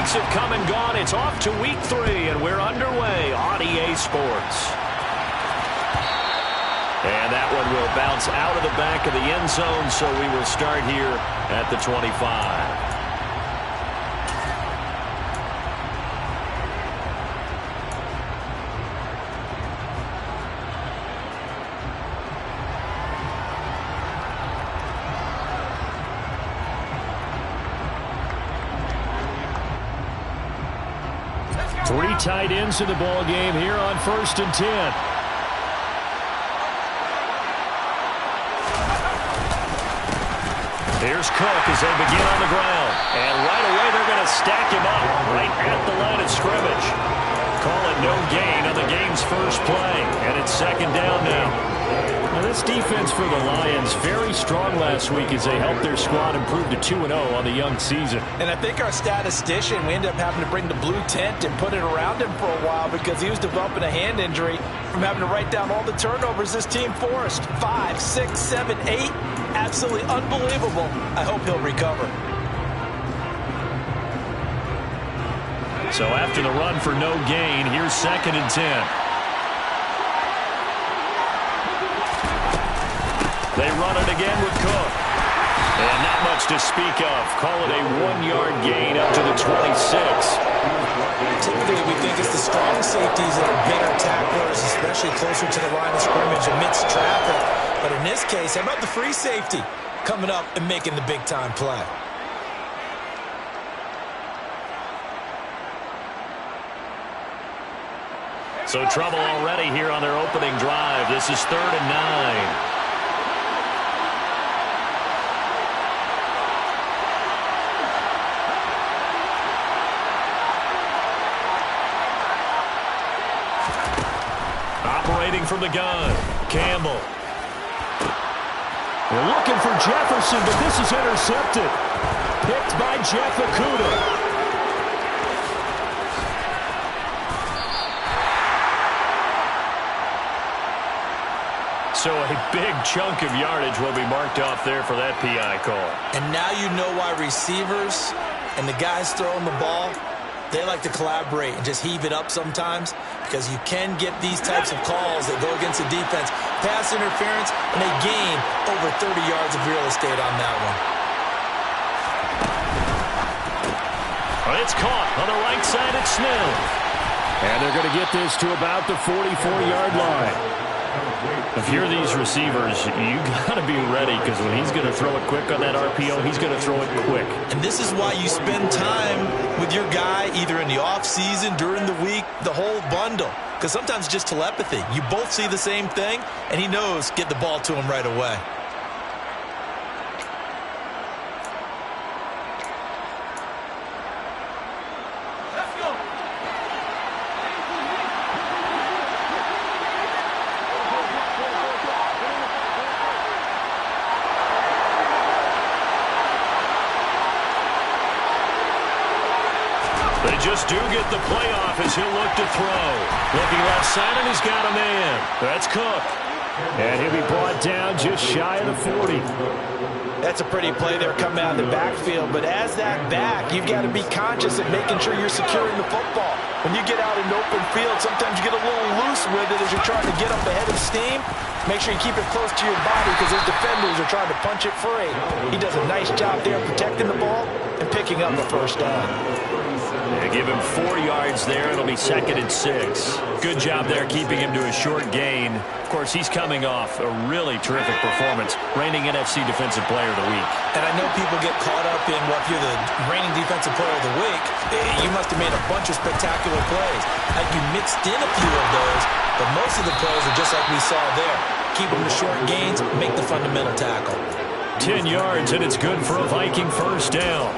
weeks have come and gone. It's off to week 3, and we're underway on EA Sports. And that one will bounce out of the back of the end zone, so we will start here at the 25. Three tight ends in the ball game here on 1st and 10. Here's Cook as they begin on the ground. And right away they're going to stack him up right at the line of scrimmage. Call it no gain on the game's first play. And it's 2nd down now. Now this defense for the Lions, very strong last week as they helped their squad improve to 2-0 on the young season. And I think our statistician, we ended up having to bring the blue tent and put it around him for a while because he was developing a hand injury from having to write down all the turnovers this team forced. 5, 6, 7, 8. Absolutely unbelievable. I hope he'll recover. So after the run for no gain, here's 2nd and 10. They run it again with Cook. And not much to speak of. Call it a 1-yard gain up to the 26. Typically, we think it's the strong safeties that are better tacklers, especially closer to the line of scrimmage amidst traffic. But in this case, how about the free safety coming up and making the big-time play? So trouble already here on their opening drive. This is 3rd and 9. Operating from the gun, Campbell. They're looking for Jefferson, but this is intercepted. Picked by Jeff Okudah. So a big chunk of yardage will be marked off there for that PI call. And now you know why receivers and the guys throwing the ball, they like to collaborate and just heave it up sometimes because you can get these types of calls that go against the defense. Pass interference, and they gain over 30 yards of real estate on that one. Well, it's caught on the right side at Smith. And they're going to get this to about the 44-yard line. If you're these receivers, you got to be ready because when he's going to throw it quick on that RPO, he's going to throw it quick. And this is why you spend time with your guy either in the offseason, during the week, the whole bundle. Because sometimes it's just telepathy. You both see the same thing, and he knows get the ball to him right away. They just do get the playoff as he'll look to throw. Looking left side, and he's got a man. That's Cook. And he'll be brought down just shy of the 40. That's a pretty play there coming out of the backfield. But as that back, you've got to be conscious of making sure you're securing the football. When you get out in open field, sometimes you get a little loose with it as you're trying to get up ahead of steam. Make sure you keep it close to your body because his defenders are trying to punch it free. He does a nice job there protecting the ball and picking up the first down. They give him 4 yards there. It'll be 2nd and 6. Good job there keeping him to a short gain. Of course, he's coming off a really terrific performance, reigning NFC Defensive Player of the Week. And I know people get caught up in what you're the reigning Defensive Player of the Week. You must have made a bunch of spectacular plays. You mixed in a few of those, but most of the plays are just like we saw there. Keep them to short gains, make the fundamental tackle. 10 yards, and it's good for a Viking first down.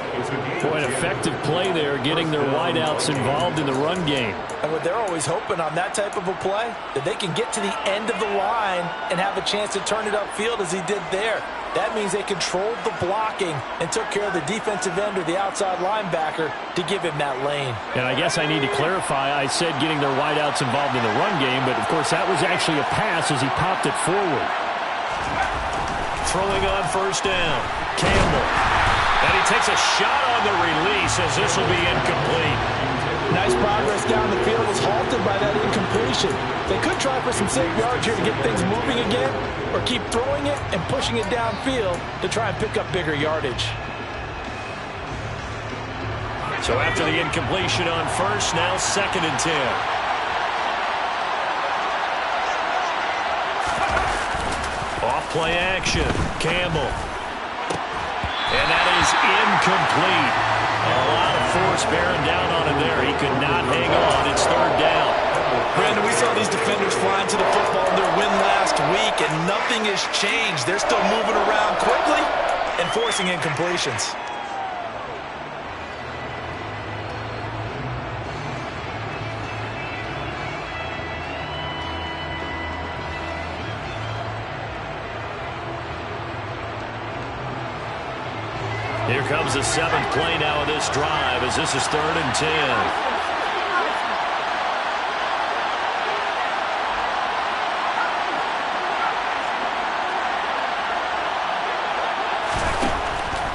Boy, an effective play there, getting their wideouts involved in the run game. And what they're always hoping on that type of a play, that they can get to the end of the line and have a chance to turn it upfield as he did there. That means they controlled the blocking and took care of the defensive end or the outside linebacker to give him that lane. And I guess I need to clarify, I said getting their wideouts involved in the run game, but of course that was actually a pass as he popped it forward. Throwing on first down, Campbell. And he takes a shot on the release as this will be incomplete. Nice progress down the field was halted by that incompletion. They could try for some safe yards here to get things moving again, or keep throwing it and pushing it downfield to try and pick up bigger yardage. So after the incompletion on first, now 2nd and 10. Off play action. Campbell. And that is incomplete. A lot of force bearing down on him there. He could not hang on. It's 3rd down. Brandon, we saw these defenders flying to the football in their win last week, and nothing has changed. They're still moving around quickly and forcing incompletions. Here comes the 7th play now of this drive as this is 3rd and 10.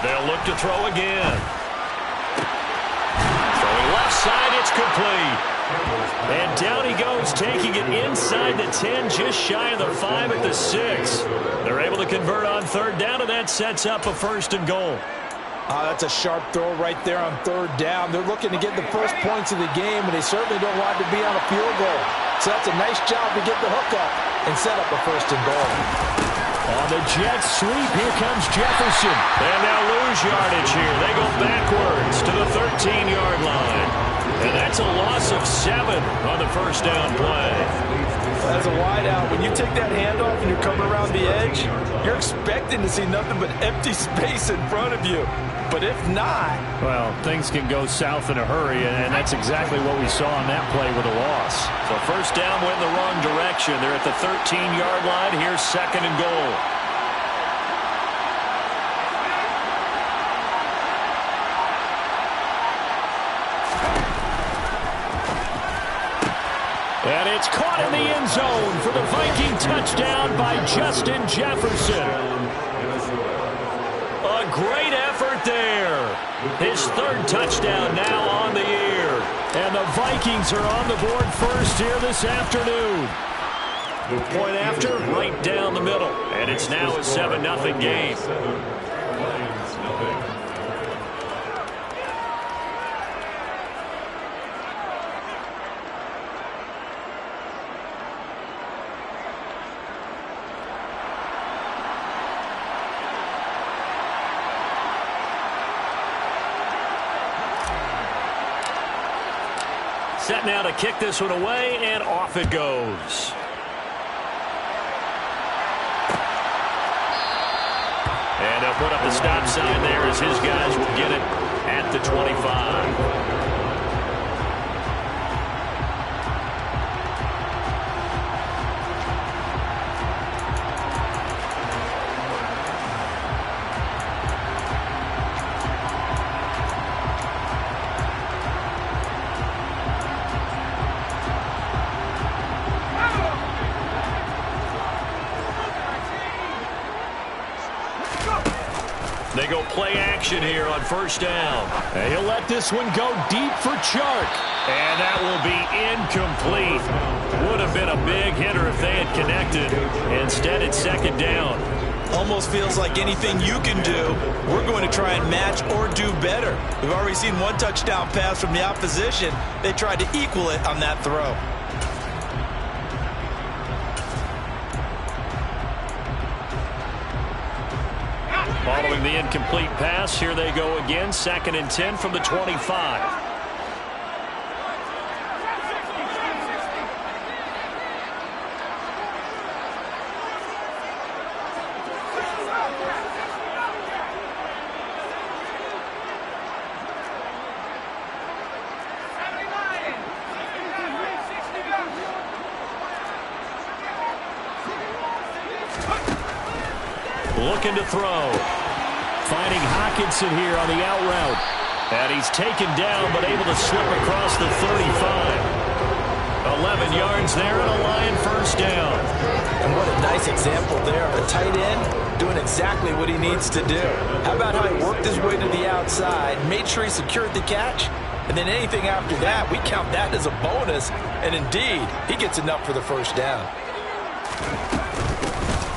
They'll look to throw again. Throwing left side, it's complete. And down he goes, taking it inside the 10, just shy of the 5 at the 6. They're able to convert on 3rd down, and that sets up a 1st and goal. That's a sharp throw right there on 3rd down. They're looking to get the first points of the game, and they certainly don't want to be on a field goal. So that's a nice job to get the hook up and set up a 1st and goal. On the jet sweep, here comes Jefferson. And now lose yardage here. They go backwards to the 13-yard line. And that's a loss of 7 on the 1st down play. As a wideout, when you take that handoff and you're coming around the edge, you're expecting to see nothing but empty space in front of you. But if not... well, things can go south in a hurry, and that's exactly what we saw on that play with a loss. So 1st down went in the wrong direction. They're at the 13-yard line. Here's 2nd and goal. And it's caught in the end zone for the Viking touchdown by Justin Jefferson. A great effort there. His 3rd touchdown now on the year. And the Vikings are on the board first here this afternoon. Point after, right down the middle. And it's now a 7-0 game. Set now to kick this one away, and off it goes. And they'll put up the stop sign there as his guys will get it at the 25. They go play action here on 1st down. And he'll let this one go deep for Chark. And that will be incomplete. Would have been a big hitter if they had connected. Instead, it's 2nd down. Almost feels like anything you can do, we're going to try and match or do better. We've already seen one touchdown pass from the opposition. They tried to equal it on that throw. Following the incomplete pass, here they go again. 2nd and 10 from the 25. Looking to throw. Finding Hockenson here on the out route. And he's taken down but able to slip across the 35. 11 yards there and a Lion 1st down. And what a nice example there of a tight end doing exactly what he needs to do. How about how he worked his way to the outside, made sure he secured the catch, and then anything after that, we count that as a bonus. And indeed, he gets enough for the first down.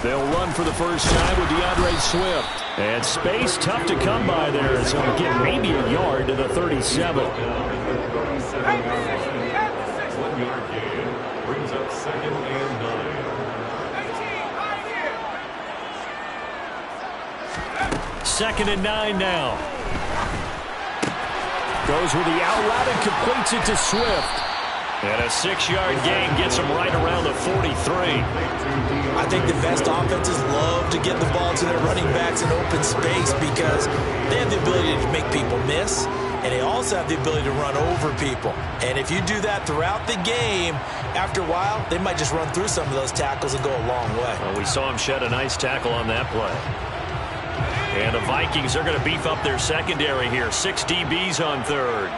They'll run for the first time with DeAndre Swift. And space tough to come by there, so he'll get maybe a yard to the 37. 1-yard gain brings up 2nd and 9. 2nd and 9 now. Goes with the out route and completes it to Swift. And a 6-yard gain gets him right around the 43. I think the best offenses love to get the ball to their running backs in open space because they have the ability to make people miss, and they also have the ability to run over people. And if you do that throughout the game, after a while, they might just run through some of those tackles and go a long way. Well, we saw him shed a nice tackle on that play. And the Vikings are going to beef up their secondary here. 6 DBs on third.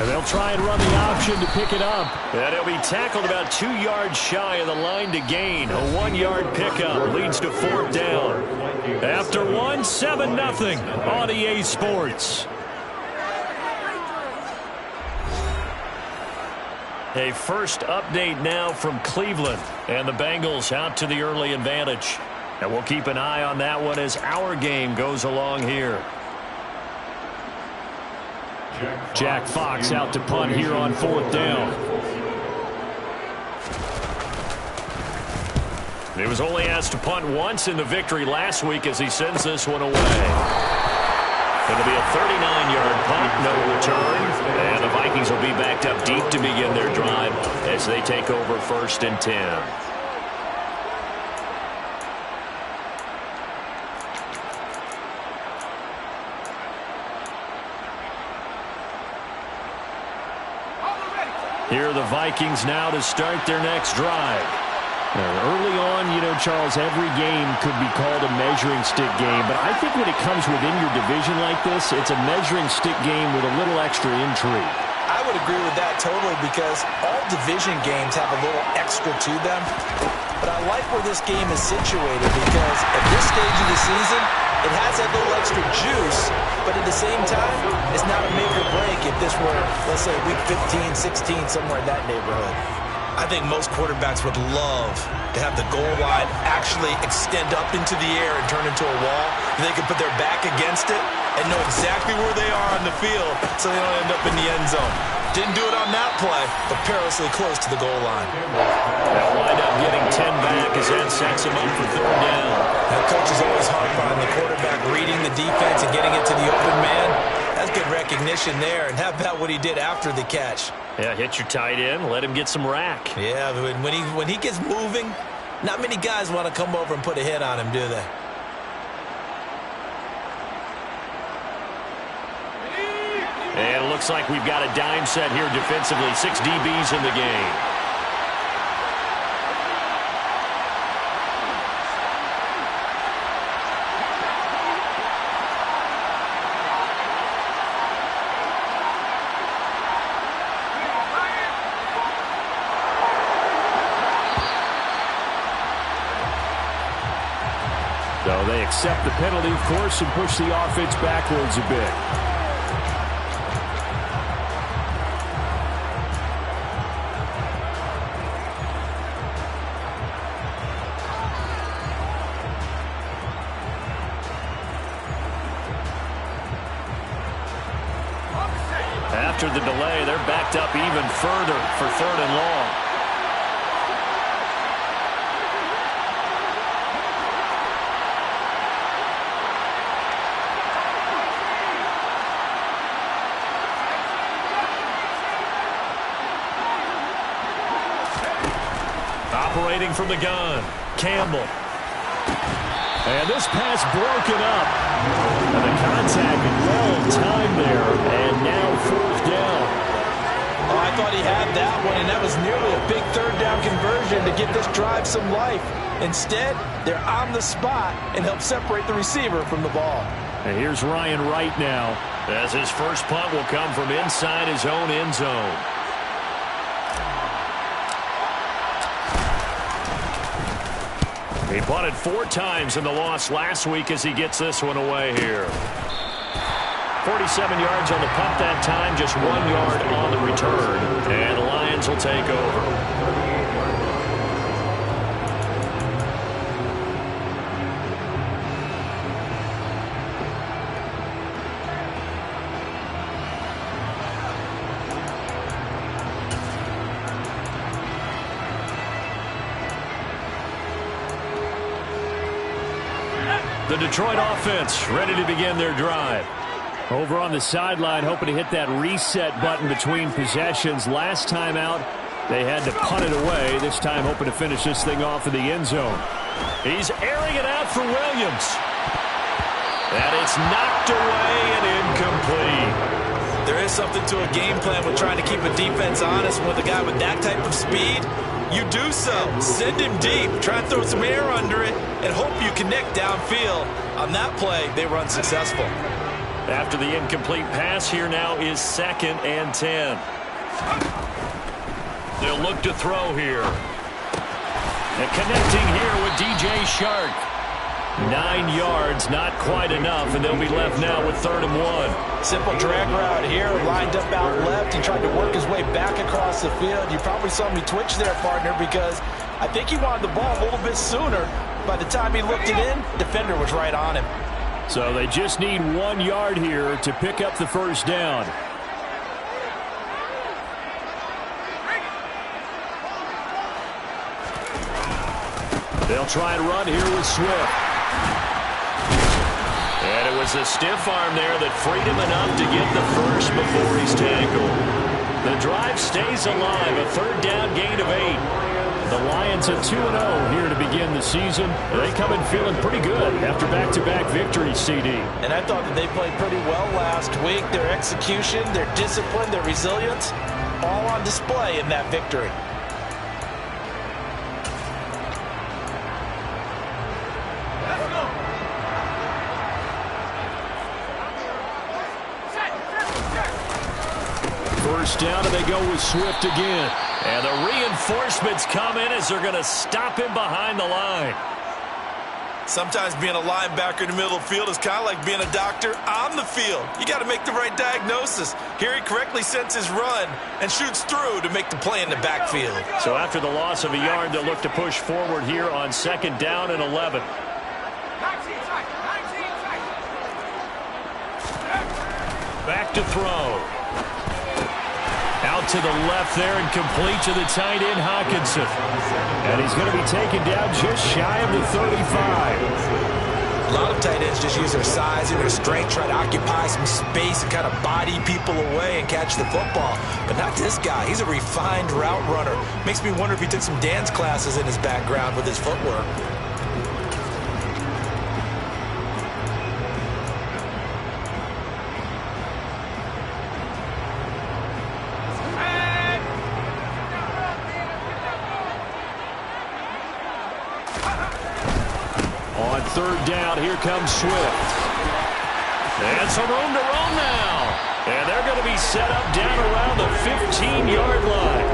And they'll try and run the option to pick it up. And he'll be tackled about 2 yards shy of the line to gain. A 1-yard pickup leads to 4th down. After 1, 7-0 on EA Sports. A first update now from Cleveland. And the Bengals out to the early advantage. And we'll keep an eye on that one as our game goes along here. Jack Fox out to punt here on 4th down. He was only asked to punt once in the victory last week as he sends this one away. It'll be a 39-yard punt, no return. And the Vikings will be backed up deep to begin their drive as they take over 1st and 10. Here are the Vikings now to start their next drive. Early on, you know, Charles, every game could be called a measuring stick game. But I think when it comes within your division like this, it's a measuring stick game with a little extra intrigue. I would agree with that totally because all division games have a little extra to them. But I like where this game is situated because at this stage of the season, it has that little extra juice, but at the same time, it's not a make or break if this were, let's say, week 15, 16, somewhere in that neighborhood. I think most quarterbacks would love to have the goal line actually extend up into the air and turn into a wall. And they can put their back against it and know exactly where they are on the field so they don't end up in the end zone. Didn't do it on that play, but perilously close to the goal line. They'll wind up getting 10 back as that sets him up for 3rd down. Now, coaches always harp on the quarterback reading the defense and getting it to the open man. That's good recognition there. And how about what he did after the catch? Yeah, hit your tight end, let him get some rack. Yeah, when he gets moving, not many guys want to come over and put a hit on him, do they? And it looks like we've got a dime set here defensively. 6 DBs in the game. So they accept the penalty, of course, and push the offense backwards a bit. After the delay, they're backed up even further for 3rd and long. Operating from the gun, Campbell. And this pass broken up. And the contact well timed there. And now 4th down. Oh, I thought he had that one, and that was nearly a big third down conversion to give this drive some life. Instead, they're on the spot and help separate the receiver from the ball. And here's Ryan Wright now, as his first punt will come from inside his own end zone. He punted 4 times in the loss last week as he gets this one away here. 47 yards on the punt that time, just 1 yard on the return. And the Lions will take over. The Detroit offense ready to begin their drive. Over on the sideline, hoping to hit that reset button between possessions. Last time out, they had to punt it away. This time, hoping to finish this thing off in the end zone. He's airing it out for Williams. And it's knocked away and incomplete. There is something to a game plan with trying to keep a defense honest. With a guy with that type of speed, you do so. Send him deep. Try and throw some air under it and hope you connect downfield. On that play, they were unsuccessful. After the incomplete pass, here now is 2nd and 10. They'll look to throw here. And connecting here with DJ Shark. 9 yards, not quite enough, and they'll be left now with 3rd and 1. Simple drag route here, lined up out left. He tried to work his way back across the field. You probably saw me twitch there, partner, because I think he wanted the ball a little bit sooner. By the time he looked it in, defender was right on him. So they just need 1 yard here to pick up the first down. They'll try and run here with Swift. And it was a stiff arm there that freed him enough to get the first before he's tackled. The drive stays alive, a 3rd down gain of 8. The Lions at 2-0 here to begin the season. They come in feeling pretty good after back-to-back victories, CD. And I thought that they played pretty well last week. Their execution, their discipline, their resilience, all on display in that victory. First down, and they go with Swift again. And the reinforcements come in as they're going to stop him behind the line. Sometimes being a linebacker in the middle of the field is kind of like being a doctor on the field. You got to make the right diagnosis. Here he correctly sends his run and shoots through to make the play in the backfield. So after the loss of a yard, they'll look to push forward here on 2nd down and 11. Back to throw. Out to the left there and complete to the tight end, Hawkinson. And he's going to be taken down just shy of the 35. A lot of tight ends just use their size and their strength, try to occupy some space and kind of body people away and catch the football. But not this guy. He's a refined route runner. Makes me wonder if he took some dance classes in his background with his footwork. On 3rd down, here comes Swift. And some room to run now. And they're going to be set up down around the 15-yard line.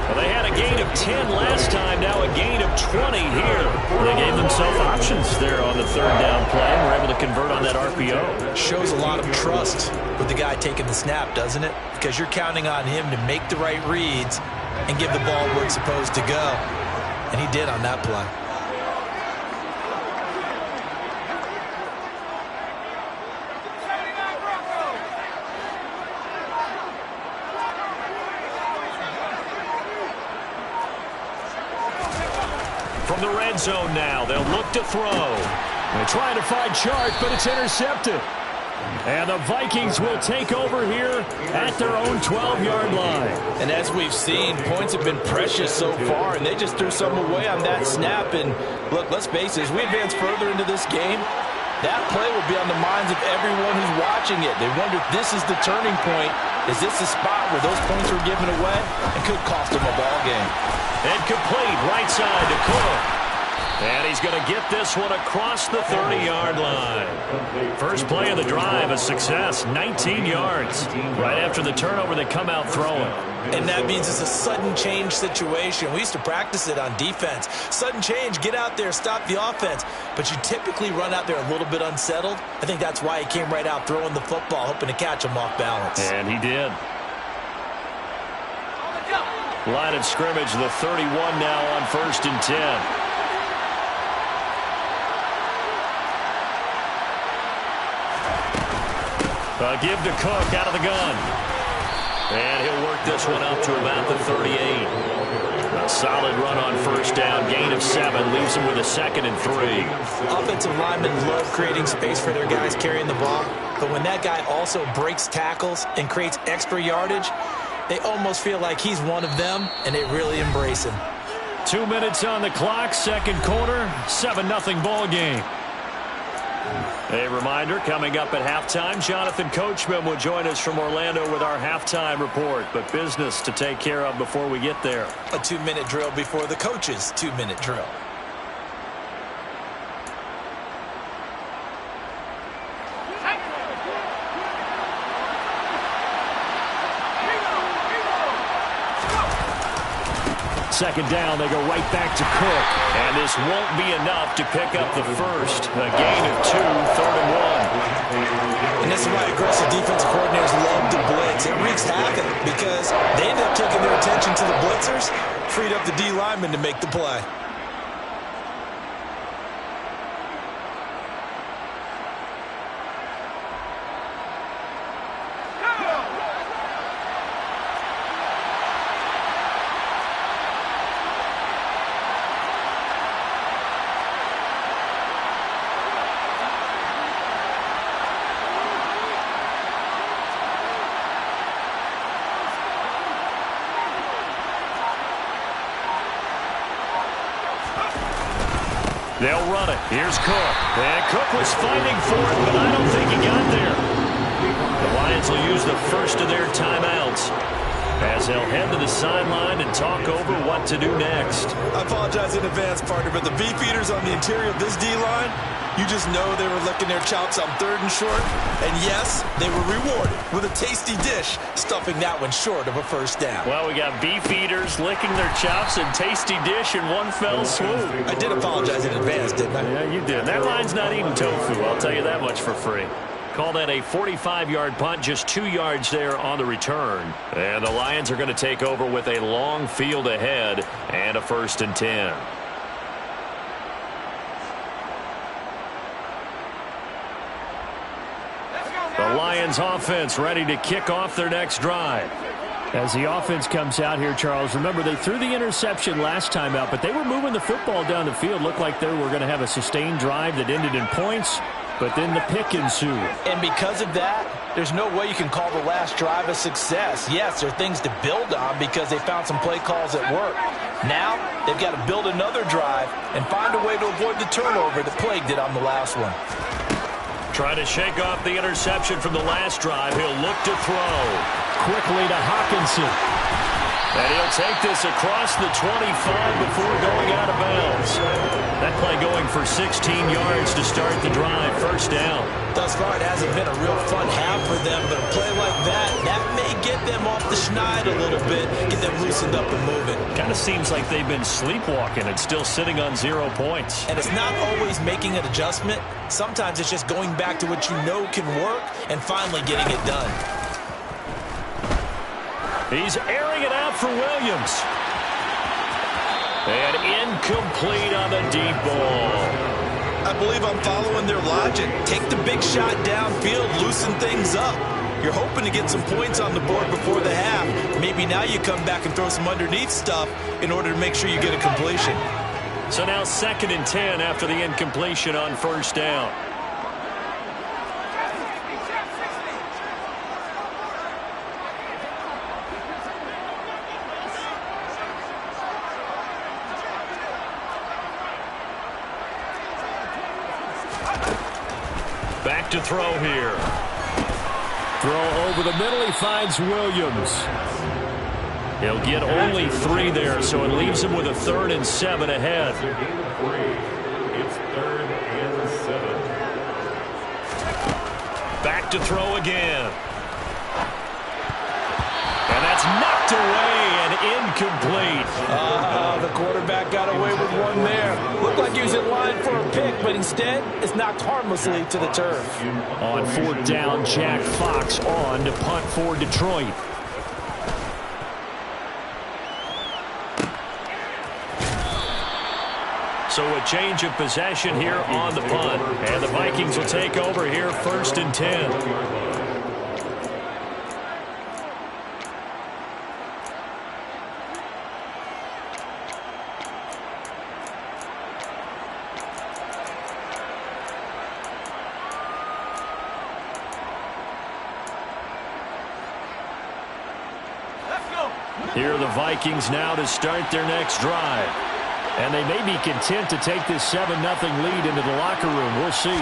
Well, they had a gain of 10 last time, now a gain of 20 here. They gave themselves options there on the 3rd down play and were able to convert on that RPO. Shows a lot of trust with the guy taking the snap, doesn't it? Because you're counting on him to make the right reads and give the ball where it's supposed to go. And he did on that play. From the red zone now, they'll look to throw. They're trying to find Chark, but it's intercepted. And the Vikings will take over here at their own 12-yard line. And as we've seen, points have been precious so far, and they just threw some away on that snap. And look, let's face it, as we advance further into this game, that play will be on the minds of everyone who's watching it. They wonder if this is the turning point. Is this the spot where those points were given away and could cost them a ball game? inside to Cook. And he's going to get this one across the 30-yard line. First play of the drive, a success, 19 yards. Right after the turnover, they come out throwing. And that means it's a sudden change situation. We used to practice it on defense. Sudden change, get out there, stop the offense. But you typically run out there a little bit unsettled. I think that's why he came right out throwing the football, hoping to catch him off balance. And he did. Line of scrimmage, the 31 now on 1st and 10. Give to Cook out of the gun. And he'll work this one up to about the 38. A solid run on 1st down. Gain of 7 leaves him with a 2nd and 3. Offensive linemen love creating space for their guys carrying the ball. But when that guy also breaks tackles and creates extra yardage, they almost feel like he's one of them, and they really embrace him. 2 minutes on the clock, 2nd quarter, 7-0 ball game. A reminder, coming up at halftime, Jonathan Coachman will join us from Orlando with our halftime report. But business to take care of before we get there. A 2-minute drill before the coach's 2-minute drill. Second down, they go right back to Cook. And this won't be enough to pick up the first. A gain of 2, 3rd and 1. And this is why aggressive defensive coordinators love to blitz. It wreaks havoc because they end up taking their attention to the blitzers, freed up the D lineman to make the play. They'll run it. Here's Cook. And Cook was fighting for it, but I don't think he got there. The Lions will use the first of their timeouts as they'll head to the sideline and talk over what to do next. I apologize in advance, partner, but the beefeaters on the interior of this D-line, you just know they were licking their chops on 3rd and short. And yes, they were rewarded with a tasty dish, stuffing that one short of a 1st down. Well, we got beefeaters licking their chops and tasty dish in one fell swoop. I did apologize in advance, didn't I? Yeah, you did. That line's not eating tofu, I'll tell you that much for free. Call that a 45-yard punt, just 2 yards there on the return. And the Lions are going to take over with a long field ahead and a 1st and 10. The Lions offense ready to kick off their next drive. As the offense comes out here, Charles, remember they threw the interception last time out, but they were moving the football down the field. Looked like they were going to have a sustained drive that ended in points, but then the pick ensued. And because of that, there's no way you can call the last drive a success. Yes, there are things to build on because they found some play calls that work. Now, they've got to build another drive and find a way to avoid the turnover that plagued it on the last one. Trying to shake off the interception from the last drive. He'll look to throw. Quickly to Hawkinson. And he'll take this across the 25 before going out of bounds. That play going for 16 yards to start the drive. 1st down. Thus far, it hasn't been a real fun half for them, but a play like that may get them off the schneid a little bit, get them loosened up and moving. Kind of seems like they've been sleepwalking and still sitting on 0 points. And it's not always making an adjustment. Sometimes it's just going back to what you know can work and finally getting it done. He's airing it out for Williams. And incomplete on the deep ball. I believe I'm following their logic. Take the big shot downfield, loosen things up. You're hoping to get some points on the board before the half. Maybe now you come back and throw some underneath stuff in order to make sure you get a completion. So now 2nd and 10 after the incompletion on 1st down. Back to throw here. Throw over the middle. He finds Williams. He'll get only 3 there, so it leaves him with a 3rd and 7 ahead. It's 3rd and 7. Back to throw again. And that's knocked away and incomplete. The quarterback got away with one there. Looked like he was in line for a pick, but instead it's knocked harmlessly to the turf. On 4th down, Jack Fox on to punt for Detroit. So a change of possession here on the punt. And the Vikings will take over here 1st and 10. Here are the Vikings now to start their next drive. And they may be content to take this 7-0 lead into the locker room. We'll see.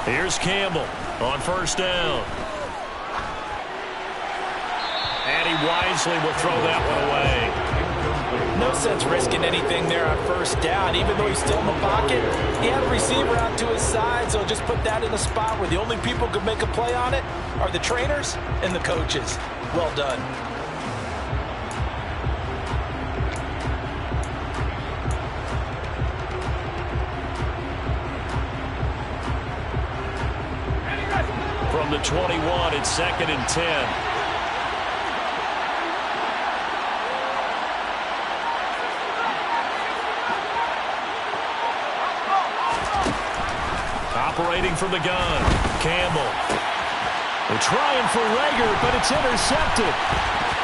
Here's Campbell on 1st down. And he wisely will throw that one away. No sense risking anything there on 1st down. Even though he's still in the pocket, he had a receiver out to his side, so just put that in a spot where the only people who can make a play on it are the trainers and the coaches. Well done. From the 21, it's 2nd and 10. Operating from the gun, Campbell. They're trying for Rager, but it's intercepted.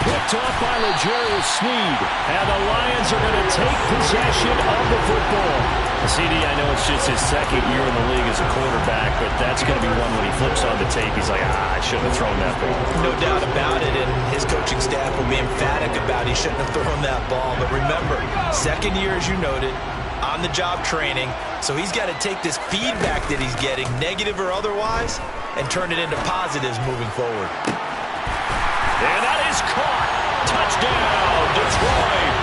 Picked off by L'Jarius Sneed. And the Lions are going to take possession of the football. CD, I know it's just his 2nd year in the league as a quarterback, but that's going to be one when he flips on the tape. He's like, I shouldn't have thrown that ball. No doubt about it, and his coaching staff will be emphatic about he shouldn't have thrown that ball. But remember, 2nd year, as you noted, on-the-job training, so he's got to take this feedback that he's getting, negative or otherwise, and turn it into positives moving forward. And that is caught. Touchdown, Detroit.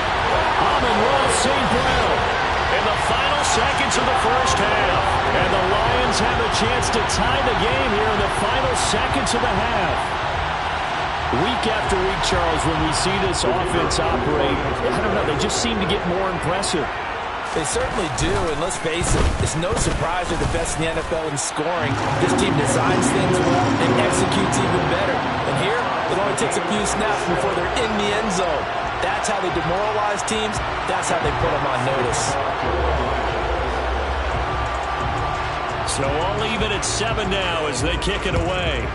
Amon-Ra St. Brown. In the final seconds of the 1st half. And the Lions have a chance to tie the game here in the final seconds of the half. Week after week, Charles, when we see this offense operate, I don't know, they just seem to get more impressive. They certainly do, and let's face it, it's no surprise they're the best in the NFL in scoring. This team designs things well and executes even better. And here, it only takes a few snaps before they're in the end zone. That's how they demoralize teams. That's how they put them on notice. So I'll leave it at 7 now as they kick it away.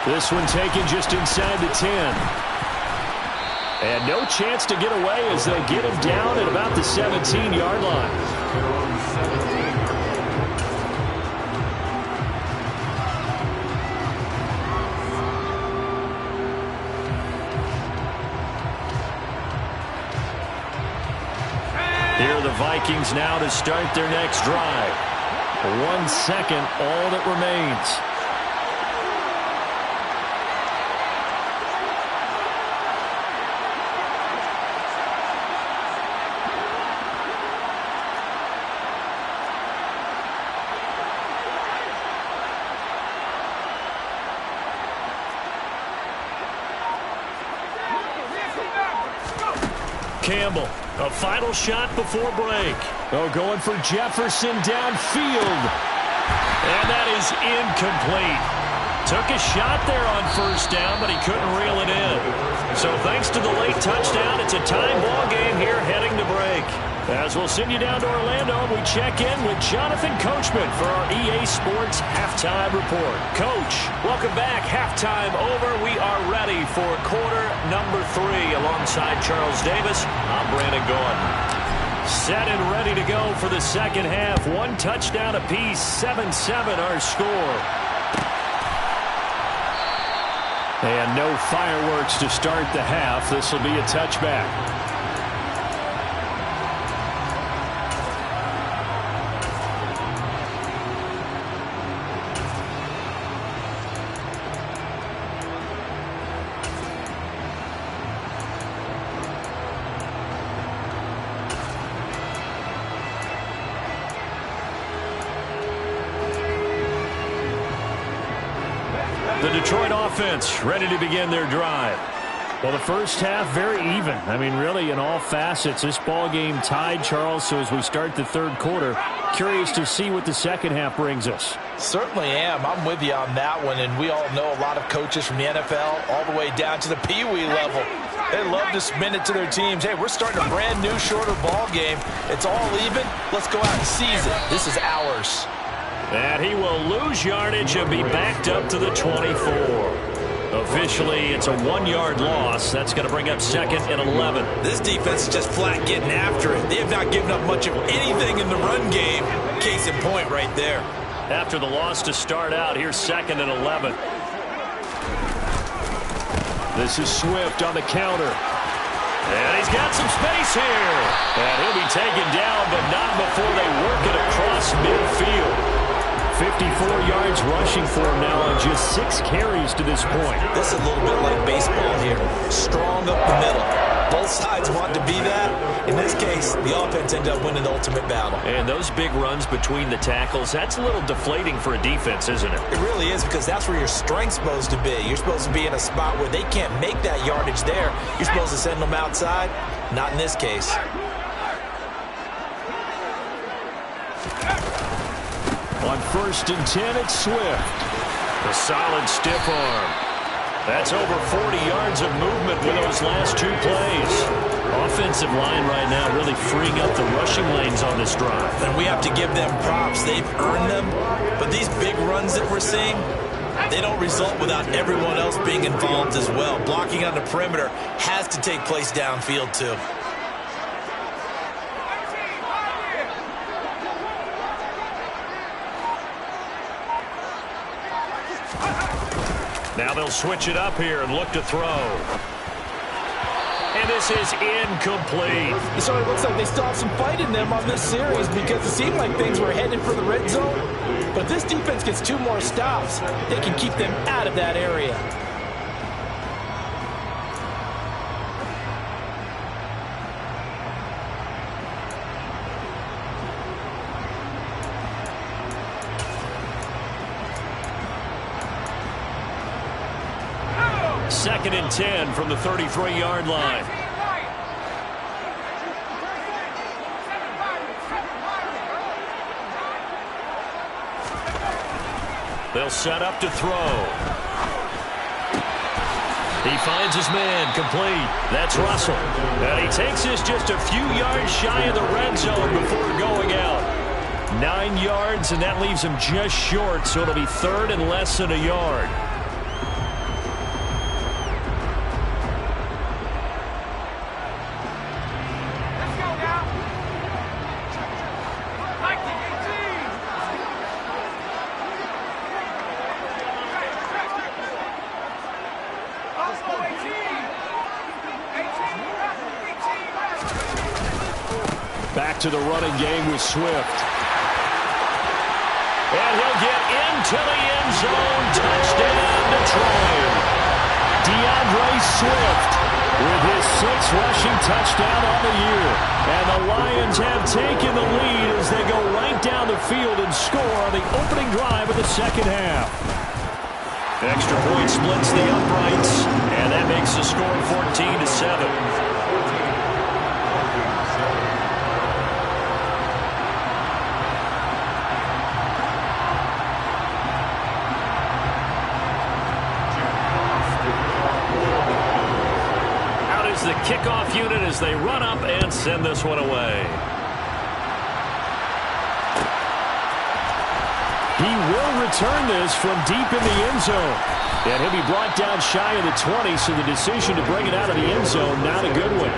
This one taken just inside the 10. And no chance to get away as they'll get him down at about the 17-yard line. Here are the Vikings now to start their next drive. 1 second, all that remains. Campbell, a final shot before break. Oh, going for Jefferson downfield. And that is incomplete. Took a shot there on 1st down, but he couldn't reel it in. So thanks to the late touchdown, it's a tie ball game here heading to break. As we'll send you down to Orlando, we check in with Jonathan Coachman for our EA Sports Halftime Report. Coach, welcome back. Halftime over. We are ready for quarter number 3 alongside Charles Davis. I'm Brandon Gordon. Set and ready to go for the second half. 1 touchdown apiece, 7-7 our score. And no fireworks to start the half. This will be a touchback. Detroit offense ready to begin their drive. Well, the first half, very even. I mean, really, in all facets, this ball game tied, Charles. So as we start the third quarter, curious to see what the second half brings us. Certainly am. I'm with you on that one. And we all know a lot of coaches from the NFL all the way down to the Pee-wee level. They love to spin it to their teams. Hey, we're starting a brand new, shorter ball game. It's all even. Let's go out and seize it. This is ours. And he will lose yardage and be backed up to the 24. Officially, it's a 1-yard loss. That's going to bring up 2nd and 11. This defense is just flat getting after it. They have not given up much of anything in the run game. Case in point right there. After the loss to start out, here's 2nd and 11. This is Swift on the counter. And he's got some space here. And he'll be taken down, but not before they work it across midfield. 54 yards rushing for him now on just 6 carries to this point. This is a little bit like baseball here. Strong up the middle. Both sides want to be that. In this case, the offense ended up winning the ultimate battle. And those big runs between the tackles, that's a little deflating for a defense, isn't it? It really is, because that's where your strength's supposed to be. You're supposed to be in a spot where they can't make that yardage there. You're supposed to send them outside. Not in this case. On 1st and 10, it's Swift. A solid stiff arm. That's over 40 yards of movement with those last 2 plays. Offensive line right now really freeing up the rushing lanes on this drive. And we have to give them props. They've earned them. But these big runs that we're seeing, they don't result without everyone else being involved as well. Blocking on the perimeter has to take place downfield too. Now they'll switch it up here and look to throw. And this is incomplete. So it looks like they still have some fight in them on this series, because it seemed like things were headed for the red zone. But if this defense gets 2 more stops, they can keep them out of that area. Second and 10 from the 33-yard line. They'll set up to throw. He finds his man, complete. That's Russell. And he takes this just a few yards shy of the red zone before going out. 9 yards, and that leaves him just short, so it'll be 3rd and less than a yard. Back to the running game with Swift. And he'll get into the end zone. Touchdown, Detroit. DeAndre Swift with his 6th rushing touchdown on the year. And the Lions have taken the lead as they go right down the field and score on the opening drive of the second half. Extra point splits the uprights, and that makes the score 14-7. The kickoff unit as they run up and send this one away. He will return this from deep in the end zone. And he'll be brought down shy of the 20, so the decision to bring it out of the end zone, not a good one.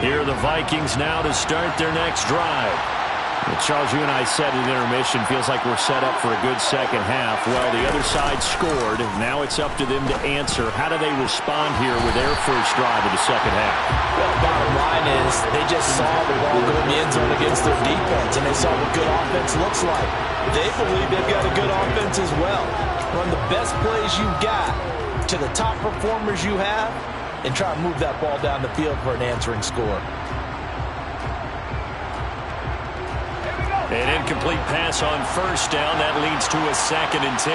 Here are the Vikings now to start their next drive. Charles, you and I said in intermission, feels like we're set up for a good second half. Well, the other side scored. Now it's up to them to answer. How do they respond here with their first drive of the second half? Well, bottom line is they just saw the ball go in the end zone against their defense, and they saw what good offense looks like. They believe they've got a good offense as well. Run the best plays you've got to the top performers you have, and try to move that ball down the field for an answering score. An incomplete pass on first down. That leads to a 2nd and 10.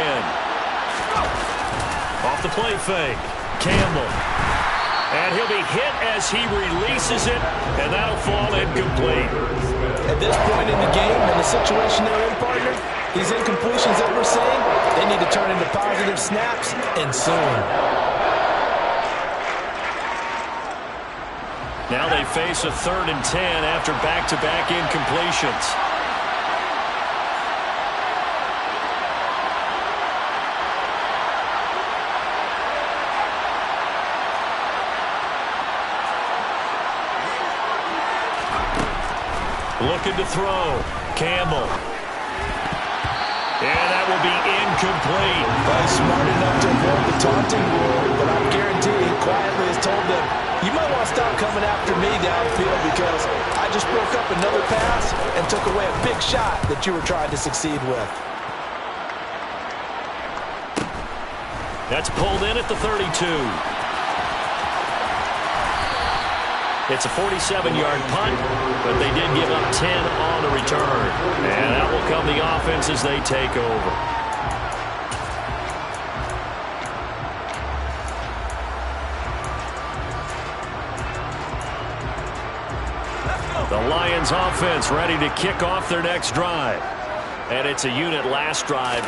Off the play fake. Campbell. And he'll be hit as he releases it, and that'll fall incomplete. At this point in the game, and the situation they're in, partner, these incompletions that we're seeing, they need to turn into positive snaps, and soon. Now they face a 3rd and 10 after back-to-back incompletions. Looking to throw. Campbell. And that will be incomplete. Well, he's smart enough to avoid the taunting rule, but I'm guaranteeing he quietly has told them, you might want to stop coming after me downfield because I just broke up another pass and took away a big shot that you were trying to succeed with. That's pulled in at the 32. It's a 47-yard punt, but they did give up 10 on the return. And that will come the offense as they take over. The Lions offense ready to kick off their next drive. And it's a unit last drive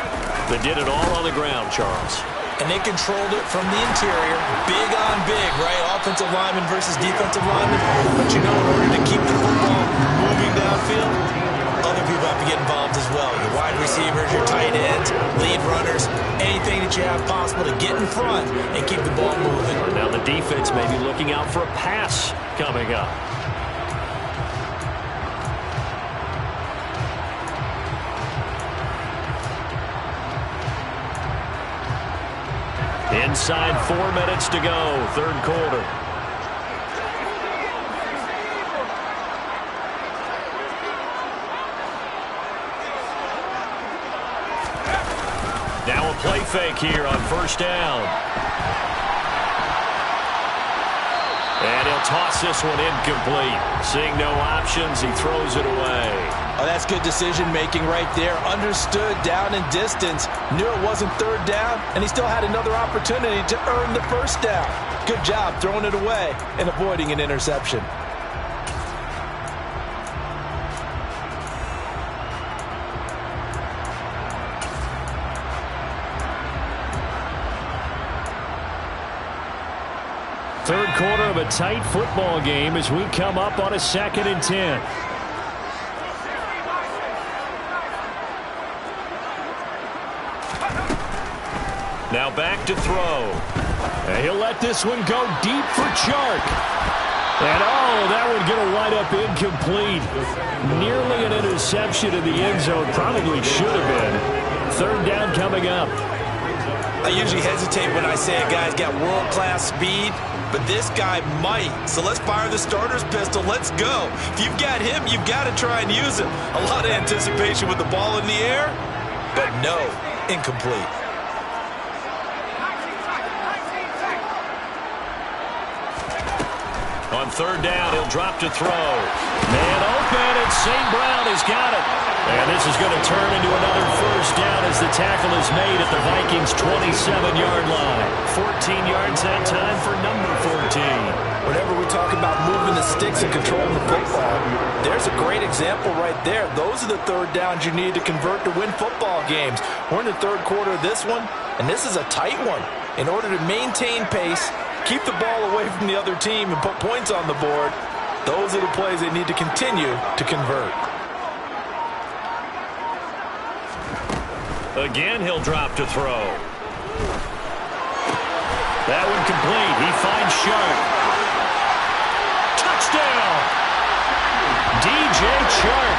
that did it all on the ground, Charles. And they controlled it from the interior. Big on big, right? Offensive lineman versus defensive lineman. But you know, in order to keep the football moving downfield, other people have to get involved as well. Your wide receivers, your tight ends, lead runners, anything that you have possible to get in front and keep the ball moving. Now the defense may be looking out for a pass coming up. Inside 4 minutes to go, 3rd quarter. Now a play fake here on 1st down. And he'll toss this one incomplete. Seeing no options, he throws it away. Oh, that's good decision-making right there. Understood down and distance. Knew it wasn't 3rd down, and he still had another opportunity to earn the 1st down. Good job throwing it away and avoiding an interception. Third quarter of a tight football game as we come up on a 2nd and 10. Now back to throw. And he'll let this one go deep for Chark. And oh, that would get a wide up incomplete. Nearly an interception in the end zone. Probably should have been. 3rd down coming up. I usually hesitate when I say a guy's got world-class speed, but this guy might. So let's fire the starter's pistol. Let's go. If you've got him, you've got to try and use him. A lot of anticipation with the ball in the air, but no, incomplete. On 3rd down, he'll drop to throw. Man open, and St. Brown has got it. And this is going to turn into another 1st down as the tackle is made at the Vikings' 27-yard line. 14 yards that time for number 14. Whenever we talk about moving the sticks and controlling the football, there's a great example right there. Those are the 3rd downs you need to convert to win football games. We're in the 3rd quarter of this one, and this is a tight one. In order to maintain pace, keep the ball away from the other team and put points on the board, those are the plays they need to continue to convert. Again, he'll drop to throw. That one complete. He finds Sharp. Touchdown! DJ Chark.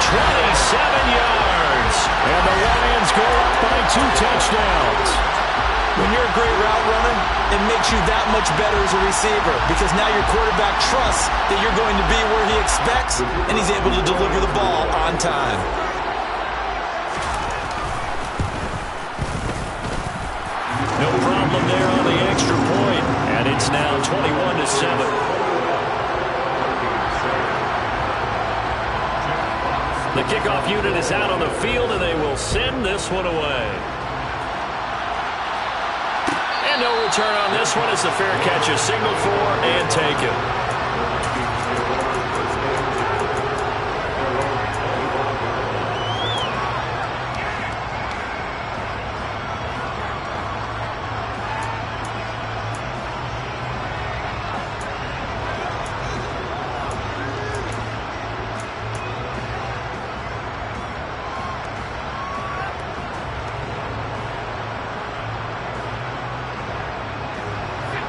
yards. And the Lions go up by 2 touchdowns. When you're a great route runner, it makes you that much better as a receiver because now your quarterback trusts that you're going to be where he expects, and he's able to deliver the ball on time. No problem there on the extra point, and it's now 21-7. The kickoff unit is out on the field, and they will send this one away. And no return on this one as the fair catch is signaled for and taken.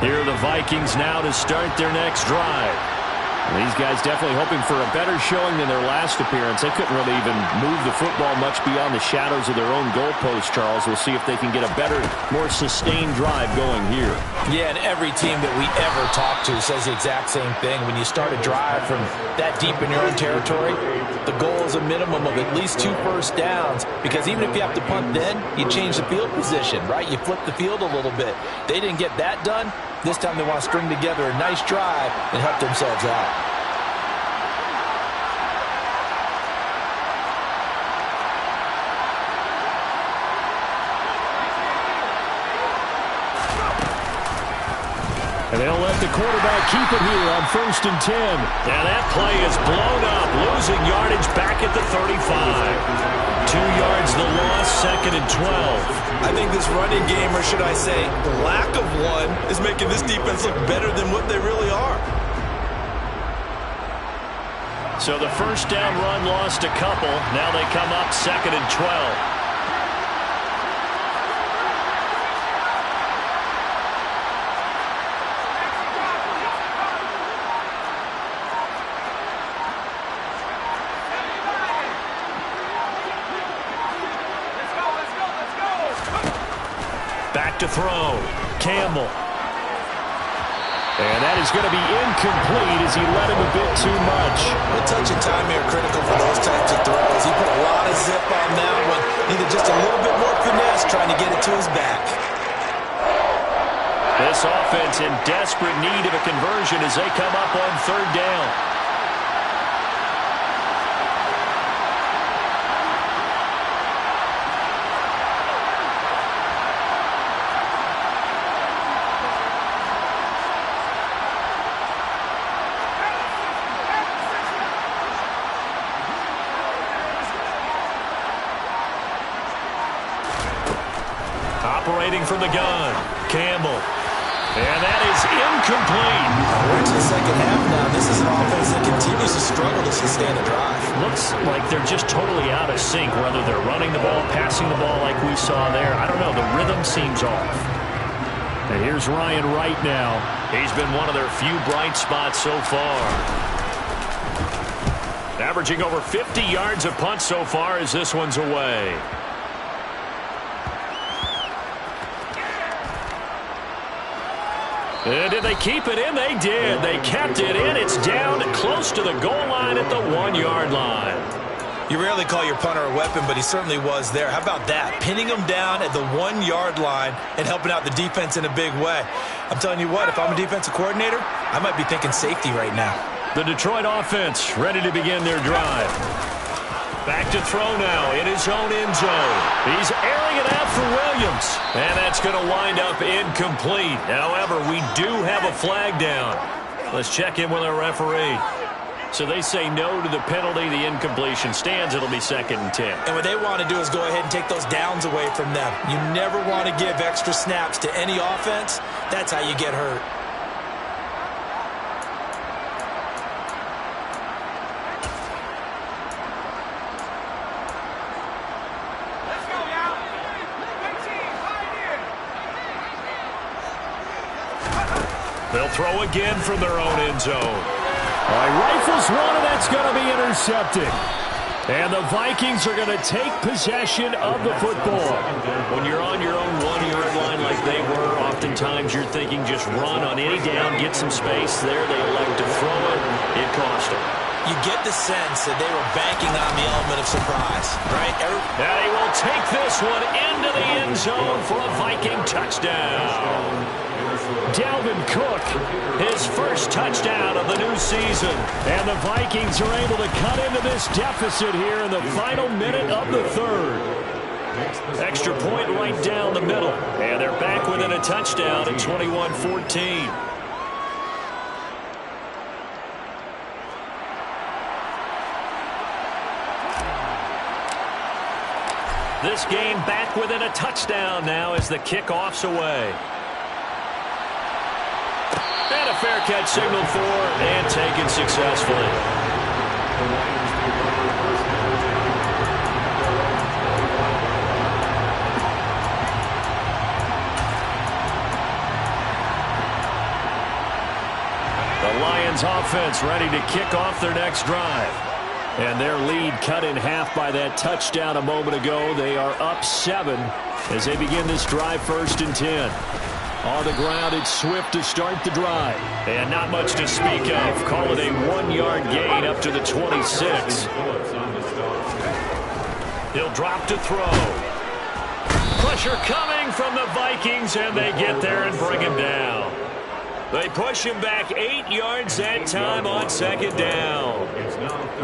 Here are the Vikings now to start their next drive. These guys definitely hoping for a better showing than their last appearance. They couldn't really even move the football much beyond the shadows of their own goalpost, Charles. We'll see if they can get a better, more sustained drive going here. Yeah, and every team that we ever talk to says the exact same thing. When you start a drive from that deep in your own territory, the goal is a minimum of at least 2 first downs, because even if you have to punt then, you change the field position, right? You flip the field a little bit. They didn't get that done. This time they want to string together a nice drive and help themselves out. And they'll let the quarterback keep it here on 1st and 10. And that play is blown up, losing yardage back at the 35. 2 yards the loss, 2nd and 12. I think this running game, or should I say lack of one, is making this defense look better than what they really are. So the first down run lost a couple. Now they come up 2nd and 12. To throw. Campbell. And that is going to be incomplete as he led him a bit too much. The touch and time here critical for those types of throws. He put a lot of zip on that one. Needed just a little bit more finesse trying to get it to his back. This offense in desperate need of a conversion as they come up on 3rd down. Operating from the gun, Campbell. And that is incomplete. We're into the second half now. This is an offense that continues to struggle to sustain a drive. Looks like they're just totally out of sync, whether they're running the ball, passing the ball like we saw there. I don't know. The rhythm seems off. And here's Ryan Wright now. He's been one of their few bright spots so far. Averaging over 50 yards of punt so far as this one's away. And did they keep it in? They did. They kept it in. It's down close to the goal line at the 1-yard line. You rarely call your punter a weapon, but he certainly was there. How about that? Pinning him down at the 1-yard line and helping out the defense in a big way. I'm telling you what, if I'm a defensive coordinator, I might be thinking safety right now. The Detroit offense ready to begin their drive. Back to throw now in his own end zone. He's airing it out for Williams. And that's going to wind up incomplete. However, we do have a flag down. Let's check in with our referee. So they say no to the penalty. The incompletion stands. It'll be 2nd and 10. And what they want to do is go ahead and take those downs away from them. You never want to give extra snaps to any offense. That's how you get hurt. They'll throw again from their own end zone. All right, rifles one, and that's going to be intercepted. And the Vikings are going to take possession of the football. When you're on your own 1-yard line like they were, oftentimes you're thinking just run on any down, get some space there. They elect to throw it. It cost them. You get the sense that they were banking on the element of surprise, right? And he will take this one into the end zone for a Viking touchdown. Dalvin Cook, his first touchdown of the new season. And the Vikings are able to cut into this deficit here in the final minute of the third. Extra point right down the middle. And they're back within a touchdown at 21-14. This game back within a touchdown now as the kickoff's away. And a fair catch signaled for and taken successfully. The Lions offense ready to kick off their next drive. And their lead cut in half by that touchdown a moment ago. They are up 7 as they begin this drive 1st and 10. On the ground, it's Swift to start the drive. And not much to speak of. Call it a 1-yard gain up to the 26. He'll drop to throw. Pressure coming from the Vikings, and they get there and bring him down. They push him back 8 yards that time on 2nd down.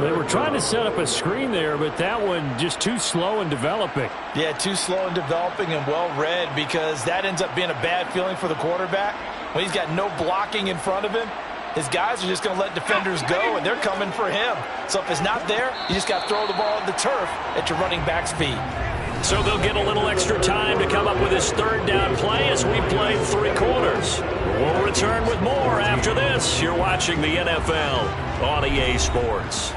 They were trying to set up a screen there, but that one just too slow in developing. Yeah, too slow in developing and well read, because that ends up being a bad feeling for the quarterback. When he's got no blocking in front of him, his guys are just going to let defenders go, and they're coming for him. So if it's not there, you just got to throw the ball at the turf at your running back's feet. So they'll get a little extra time to come up with his 3rd down play as we played 3 quarters. We'll return with more after this. You're watching the NFL on EA Sports.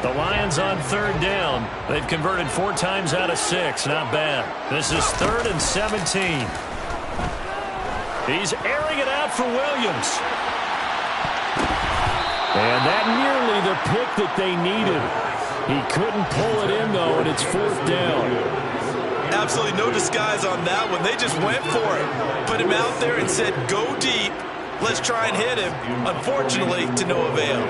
The Lions on 3rd down. They've converted 4 times out of 6. Not bad. This is 3rd and 17. He's airing it out for Williams. And that nearly the pick that they needed. He couldn't pull it in, though, and it's 4th down. Absolutely no disguise on that one. They just went for it. Put him out there and said, go deep. Let's try and hit him. Unfortunately, to no avail.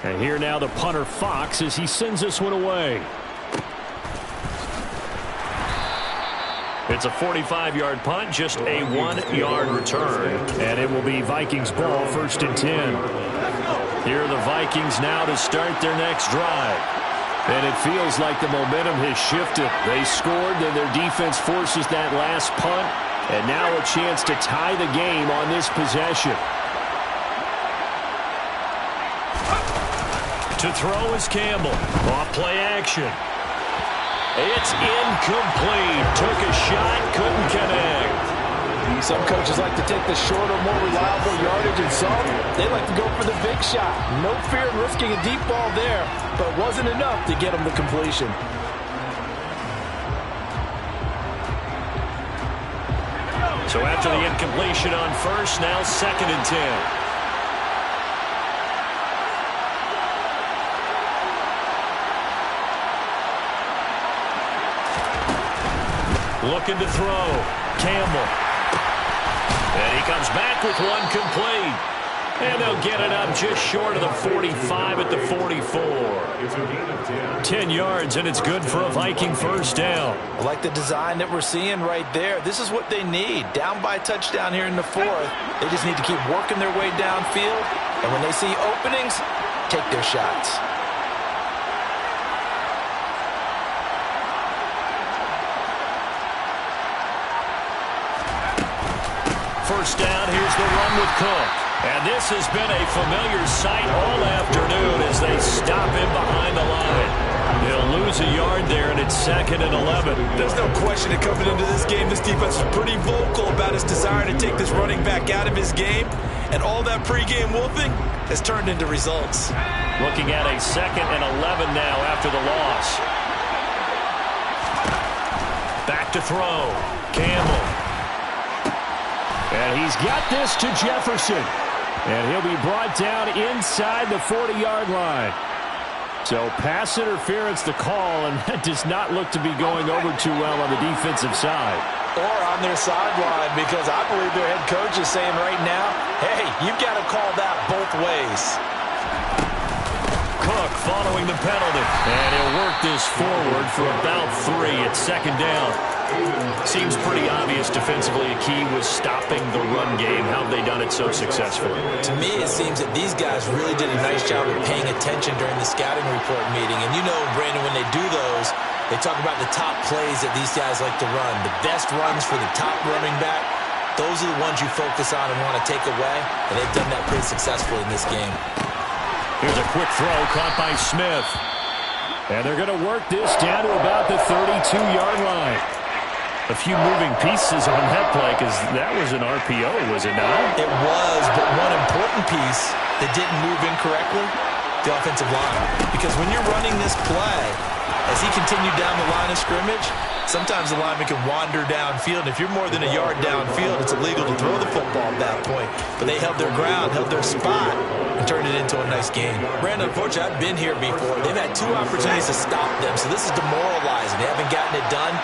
And here now the punter Fox as he sends this one away. It's a 45-yard punt, just a 1-yard return. And it will be Vikings ball, 1st and 10. Here are the Vikings now to start their next drive. And it feels like the momentum has shifted. They scored, then their defense forces that last punt. And now a chance to tie the game on this possession. To throw is Campbell. Off play action. It's incomplete. Took a shot, couldn't connect. Some coaches like to take the shorter, more reliable yardage, and some, they like to go for the big shot. No fear in risking a deep ball there, but it wasn't enough to get them to completion. So after the incompletion on 1st, now 2nd and 10. Looking to throw. Campbell. And he comes back with one complete. And they'll get it up just short of the 45 at the 44. 10 yards, and it's good for a Viking 1st down. I like the design that we're seeing right there. This is what they need. Down by a touchdown here in the 4th. They just need to keep working their way downfield. And when they see openings, take their shots. First down, here's the run with Cook. And this has been a familiar sight all afternoon as they stop him behind the line. He'll lose a yard there, and it's 2nd and 11. There's no question that coming into this game, this defense is pretty vocal about his desire to take this running back out of his game. And all that pregame wolfing has turned into results. Looking at a 2nd and 11 now after the loss. to throw. Campbell. And he's got this to Jefferson. And he'll be brought down inside the 40-yard line. So pass interference the call, and that does not look to be going over too well on the defensive side. Or on their sideline, because I believe their head coach is saying right now, hey, you've got to call that both ways. Cook following the penalty. And he'll work this forward for about 3 at second down. Seems pretty obvious defensively a key was stopping the run game. How have they done it so successfully? To me, it seems that these guys really did a nice job of paying attention during the scouting report meeting. And you know, Brandon, when they do those, they talk about the top plays that these guys like to run. The best runs for the top running back, those are the ones you focus on and want to take away. And they've done that pretty successfully in this game. Here's a quick throw caught by Smith. And they're going to work this down to about the 32-yard line. A few moving pieces on that play because that was an RPO, was it not? It was, but one important piece that didn't move incorrectly, the offensive line. Because when you're running this play, as he continued down the line of scrimmage, sometimes the lineman can wander downfield. If you're more than a yard downfield, it's illegal to throw the football at that point. But they held their ground, held their spot, and turned it into a nice game. Brandon, unfortunately, I've been here before. They've had 2 opportunities to stop them, so this is demoralizing. They haven't gotten it done.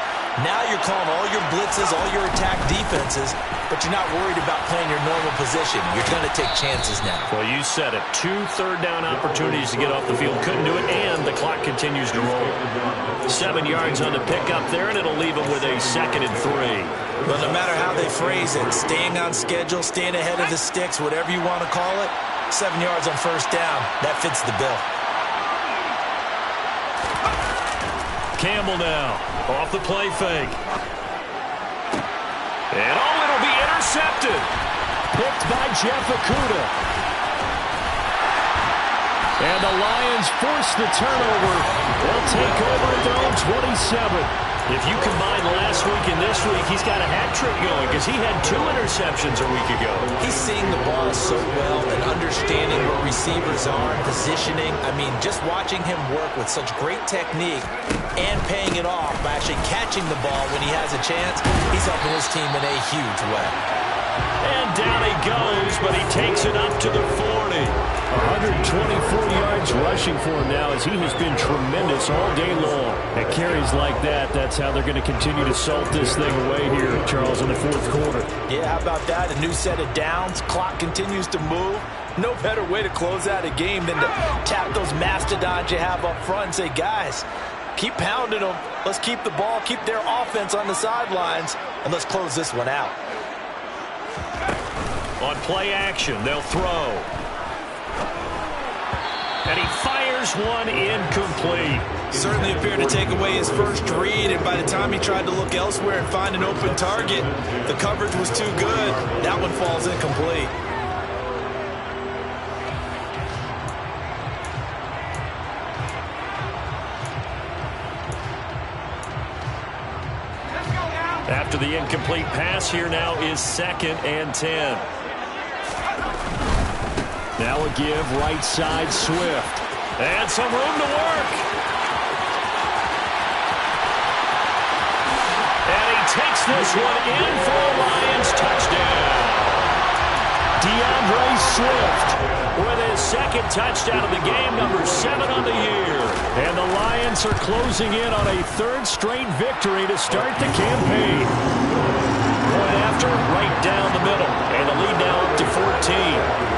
Now you're calling all your blitzes, all your attack defenses, but you're not worried about playing your normal position. You're going to take chances now. Well, you said it. 2 third-down opportunities to get off the field. Couldn't do it, and the clock continues to roll. 7 yards on the pickup there, and it'll leave them with a 2nd and 3. Well, no matter how they phrase it, staying on schedule, staying ahead of the sticks, whatever you want to call it, 7 yards on first down, that fits the bill. Campbell now, off the play fake. And it'll be intercepted. Picked by Jeff Okudah. And the Lions force the turnover. They'll take over at their own 27. If you combine last week and this week, he's got a hat trick going because he had 2 interceptions a week ago. He's seeing the ball so well and understanding where receivers are and positioning. I mean, just watching him work with such great technique and paying it off by actually catching the ball when he has a chance, he's helping his team in a huge way. And down he goes, but he takes it up to the 40. 124 yards rushing for him now as he has been tremendous all day long. At carries like that, that's how they're going to continue to salt this thing away here, Charles, in the 4th quarter. Yeah, how about that? A new set of downs. Clock continues to move. No better way to close out a game than to tap those mastodons you have up front and say, guys, keep pounding them. Let's keep the ball, keep their offense on the sidelines, and let's close this one out. On play action, they'll throw. And he fires one incomplete. Certainly appeared to take away his first read, and by the time he tried to look elsewhere and find an open target, the coverage was too good. That one falls incomplete. After the incomplete pass, here now is 2nd and 10. Now a give right side Swift. And some room to work. And he takes this one in for a Lions touchdown. DeAndre Swift with his 2nd touchdown of the game, number 7 on the year. And the Lions are closing in on a 3rd straight victory to start the campaign. Point after, right down the middle. And the lead now up to 14.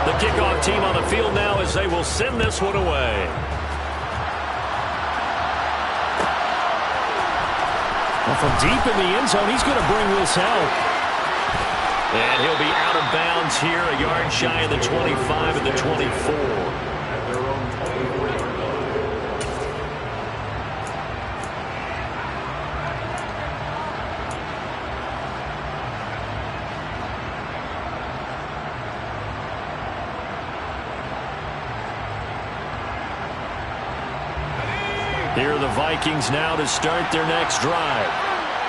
The kickoff team on the field now as they will send this one away. Well, from deep in the end zone, he's going to bring this out. And he'll be out of bounds here, a yard shy of the 25 and the 24. Here are the Vikings now to start their next drive.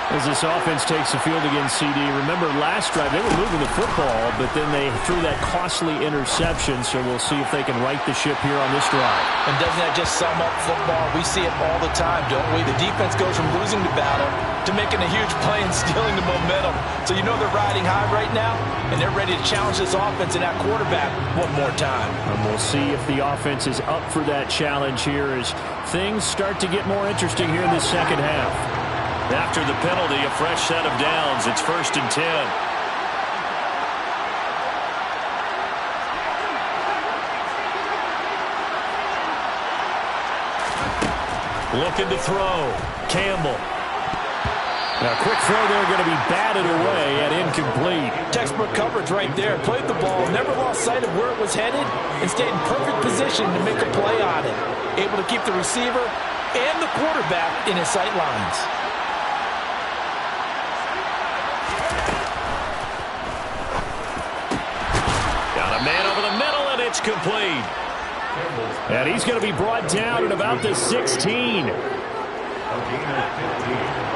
As this offense takes the field against CD, remember last drive they were moving the football, but then they threw that costly interception, so we'll see if they can right the ship here on this drive. And doesn't that just sum up football? We see it all the time, don't we? The defense goes from losing the battle to making a huge play and stealing the momentum. So you know they're riding high right now, and they're ready to challenge this offense and that quarterback one more time. And we'll see if the offense is up for that challenge here as things start to get more interesting here in this second half. After the penalty, a fresh set of downs. It's 1st and 10. Looking to throw. Campbell. Now, a quick throw there going to be batted away and incomplete. Textbook coverage right there. Played the ball, never lost sight of where it was headed, and stayed in perfect position to make a play on it. Able to keep the receiver and the quarterback in his sight lines. Got a man over the middle, and it's complete. And he's going to be brought down at about the 16. A gain of 15.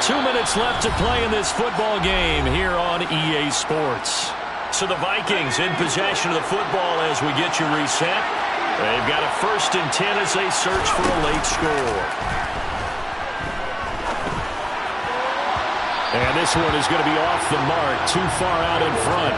2 minutes left to play in this football game here on EA Sports. So the Vikings in possession of the football as we get you reset. They've got a 1st and 10 as they search for a late score. And this one is going to be off the mark, too far out in front.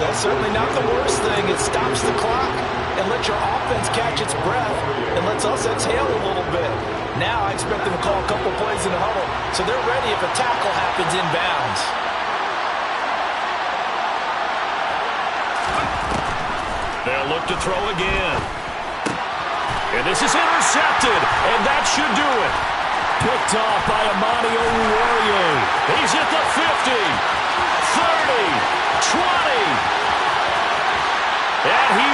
That's certainly not the worst thing. It stops the clock and lets your offense catch its breath and lets us exhale a little bit. Now I expect them to call a couple plays in the huddle, so they're ready if a tackle happens inbounds. They'll look to throw again. And this is intercepted, and that should do it. Picked off by Amani Oruwariye. He's at the 50, 30, 20. And he